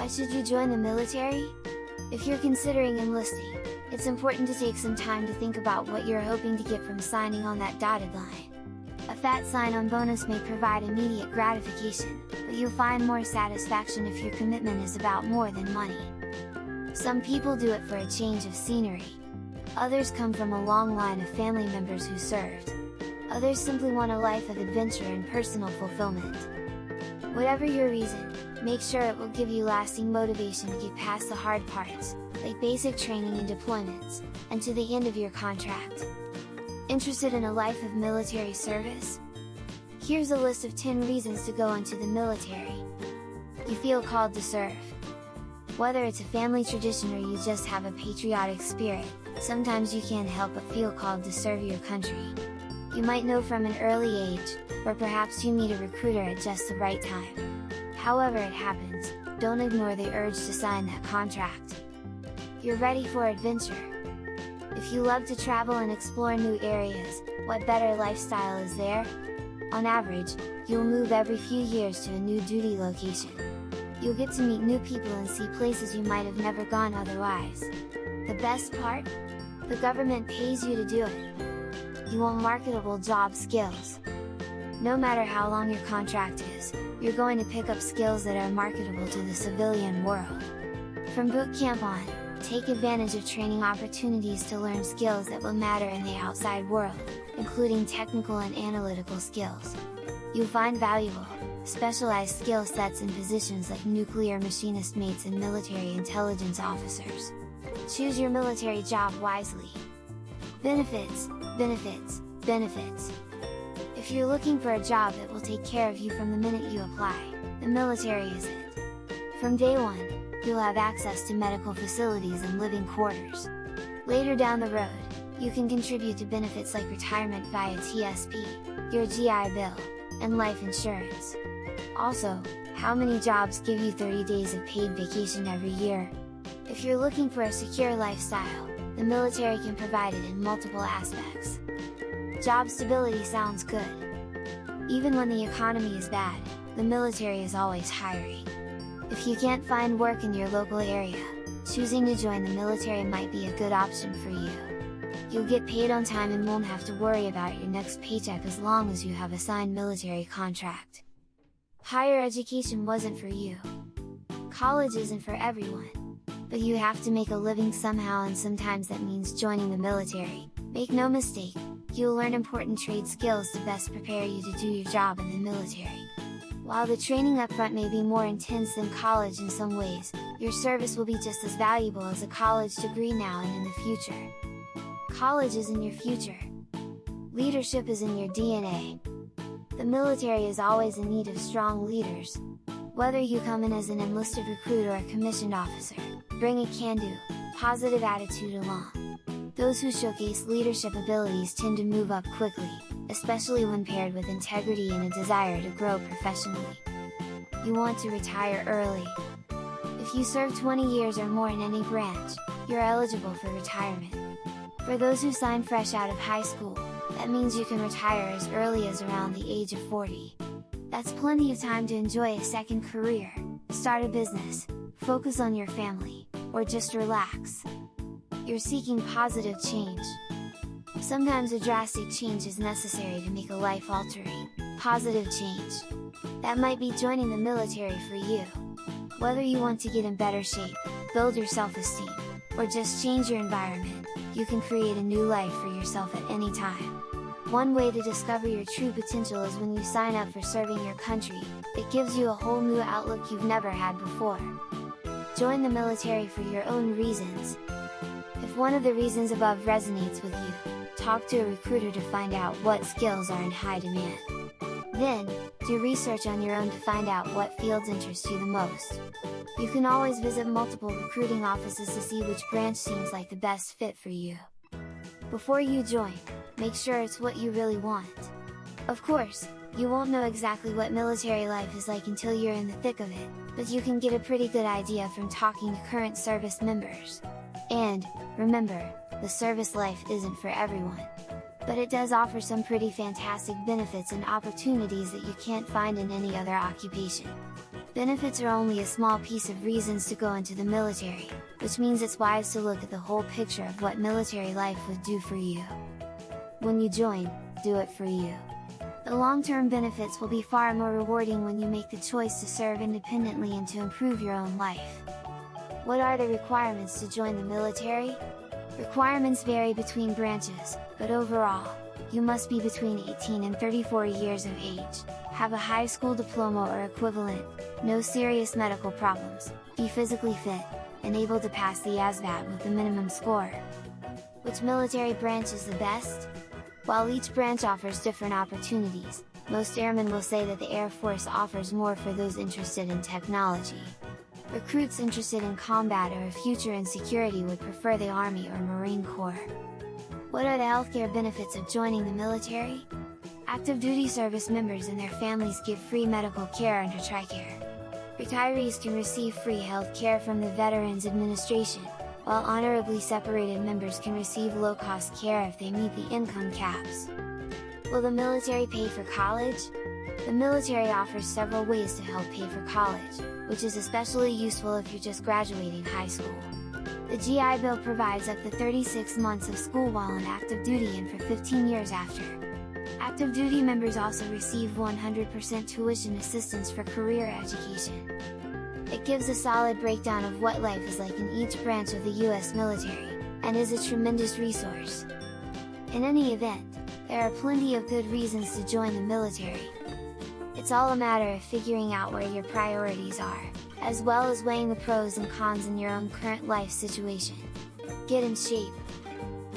Why should you join the military? If you're considering enlisting, it's important to take some time to think about what you're hoping to get from signing on that dotted line. A fat sign-on bonus may provide immediate gratification, but you'll find more satisfaction if your commitment is about more than money. Some people do it for a change of scenery. Others come from a long line of family members who served. Others simply want a life of adventure and personal fulfillment. Whatever your reason, make sure it will give you lasting motivation to get past the hard parts, like basic training and deployments, and to the end of your contract. Interested in a life of military service? Here's a list of 10 reasons to go into the military. You feel called to serve. Whether it's a family tradition or you just have a patriotic spirit, sometimes you can't help but feel called to serve your country. You might know from an early age, or perhaps you meet a recruiter at just the right time. However it happens, don't ignore the urge to sign that contract. You're ready for adventure. If you love to travel and explore new areas, what better lifestyle is there? On average, you'll move every few years to a new duty location. You'll get to meet new people and see places you might have never gone otherwise. The best part? The government pays you to do it. You want marketable job skills. No matter how long your contract is, you're going to pick up skills that are marketable to the civilian world. From boot camp on, take advantage of training opportunities to learn skills that will matter in the outside world, including technical and analytical skills. You'll find valuable, specialized skill sets in positions like nuclear machinist mates and military intelligence officers. Choose your military job wisely. Benefits, benefits, benefits. If you're looking for a job that will take care of you from the minute you apply, the military is it. From day one, you'll have access to medical facilities and living quarters. Later down the road, you can contribute to benefits like retirement via TSP, your GI Bill, and life insurance. Also, how many jobs give you 30 days of paid vacation every year? If you're looking for a secure lifestyle, the military can provide it in multiple aspects. Job stability sounds good. Even when the economy is bad, the military is always hiring. If you can't find work in your local area, choosing to join the military might be a good option for you. You'll get paid on time and won't have to worry about your next paycheck as long as you have a signed military contract. Higher education wasn't for you. College isn't for everyone. But you have to make a living somehow, and sometimes that means joining the military. Make no mistake, you'll learn important trade skills to best prepare you to do your job in the military. While the training up front may be more intense than college in some ways, your service will be just as valuable as a college degree now and in the future. College is in your future. Leadership is in your DNA. The military is always in need of strong leaders. Whether you come in as an enlisted recruit or a commissioned officer, bring a can-do, positive attitude along. Those who showcase leadership abilities tend to move up quickly, especially when paired with integrity and a desire to grow professionally. You want to retire early. If you serve 20 years or more in any branch, you're eligible for retirement. For those who sign fresh out of high school, that means you can retire as early as around the age of 40. That's plenty of time to enjoy a second career, start a business, focus on your family, or just relax. You're seeking positive change. Sometimes a drastic change is necessary to make a life-altering, positive change. That might be joining the military for you. Whether you want to get in better shape, build your self-esteem, or just change your environment, you can create a new life for yourself at any time. One way to discover your true potential is when you sign up for serving your country. It gives you a whole new outlook you've never had before. Join the military for your own reasons. If one of the reasons above resonates with you, talk to a recruiter to find out what skills are in high demand. Then, do research on your own to find out what fields interest you the most. You can always visit multiple recruiting offices to see which branch seems like the best fit for you. Before you join, make sure it's what you really want. Of course, you won't know exactly what military life is like until you're in the thick of it, but you can get a pretty good idea from talking to current service members. And, remember, the service life isn't for everyone. But it does offer some pretty fantastic benefits and opportunities that you can't find in any other occupation. Benefits are only a small piece of reasons to go into the military, which means it's wise to look at the whole picture of what military life would do for you. When you join, do it for you. The long-term benefits will be far more rewarding when you make the choice to serve independently and to improve your own life. What are the requirements to join the military? Requirements vary between branches, but overall, you must be between 18 and 34 years of age, have a high school diploma or equivalent, no serious medical problems, be physically fit, and able to pass the ASVAT with the minimum score. Which military branch is the best? While each branch offers different opportunities, most airmen will say that the Air Force offers more for those interested in technology. Recruits interested in combat or a future in security would prefer the Army or Marine Corps. What are the healthcare benefits of joining the military? Active duty service members and their families get free medical care under TRICARE. Retirees can receive free health care from the Veterans Administration, while honorably separated members can receive low-cost care if they meet the income caps. Will the military pay for college? The military offers several ways to help pay for college, which is especially useful if you're just graduating high school. The GI Bill provides up to 36 months of school while on active duty and for 15 years after. Active duty members also receive 100% tuition assistance for career education. It gives a solid breakdown of what life is like in each branch of the US military, and is a tremendous resource. In any event, there are plenty of good reasons to join the military. It's all a matter of figuring out where your priorities are, as well as weighing the pros and cons in your own current life situation. Get in shape!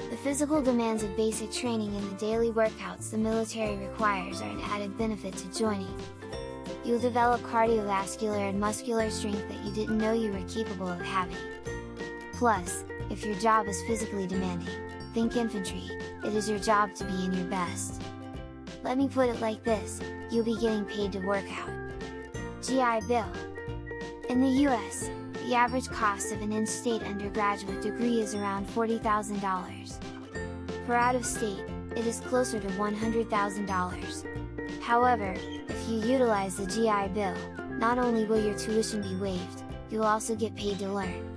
The physical demands of basic training and the daily workouts the military requires are an added benefit to joining. You'll develop cardiovascular and muscular strength that you didn't know you were capable of having. Plus, if your job is physically demanding, think infantry, it is your job to be in your best. Let me put it like this, you'll be getting paid to work out. GI Bill. In the US, the average cost of an in-state undergraduate degree is around $40,000. For out-of-state, it is closer to $100,000. However, if you utilize the GI Bill, not only will your tuition be waived, you'll also get paid to learn.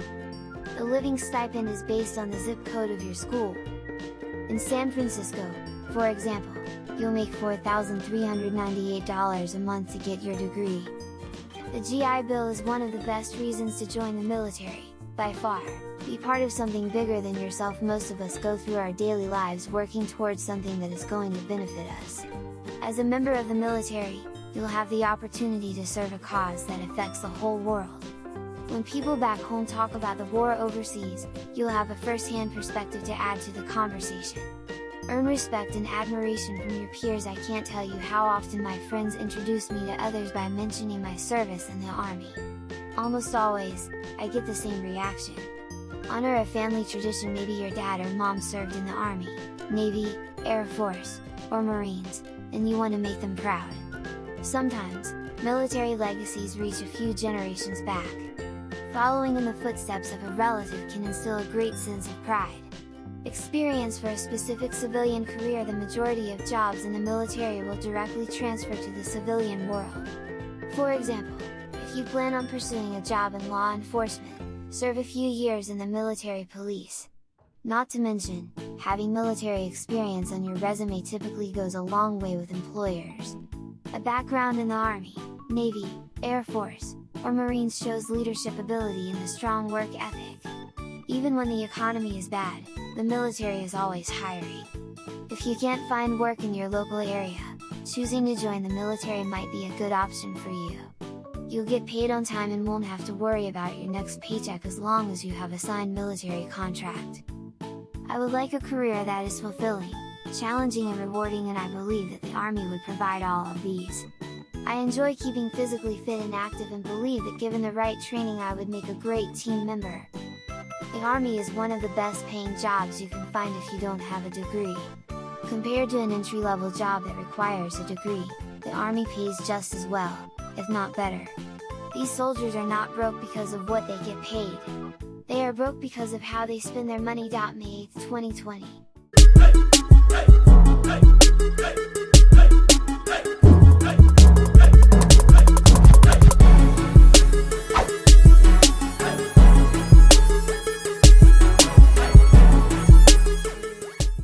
The living stipend is based on the zip code of your school. In San Francisco, for example, you'll make $4,398 a month to get your degree. The GI Bill is one of the best reasons to join the military, by far. Be part of something bigger than yourself. Most of us go through our daily lives working towards something that is going to benefit us. As a member of the military, you'll have the opportunity to serve a cause that affects the whole world. When people back home talk about the war overseas, you'll have a first-hand perspective to add to the conversation. Earn respect and admiration from your peers. I can't tell you how often my friends introduce me to others by mentioning my service in the Army. Almost always, I get the same reaction. Honor a family tradition. Maybe your dad or mom served in the Army, Navy, Air Force, or Marines, and you want to make them proud. Sometimes, military legacies reach a few generations back. Following in the footsteps of a relative can instill a great sense of pride. Experience for a specific civilian career. The majority of jobs in the military will directly transfer to the civilian world. For example, if you plan on pursuing a job in law enforcement, serve a few years in the military police. Not to mention, having military experience on your resume typically goes a long way with employers. A background in the Army, Navy, Air Force, or Marines shows leadership ability and a strong work ethic. Even when the economy is bad, the military is always hiring. If you can't find work in your local area, choosing to join the military might be a good option for you. You'll get paid on time and won't have to worry about your next paycheck as long as you have a signed military contract. I would like a career that is fulfilling, challenging and rewarding, and I believe that the Army would provide all of these. I enjoy keeping physically fit and active and believe that given the right training I would make a great team member. The Army is one of the best paying jobs you can find if you don't have a degree. Compared to an entry-level job that requires a degree, the Army pays just as well, if not better. These soldiers are not broke because of what they get paid. They are broke because of how they spend their money. May 8, 2020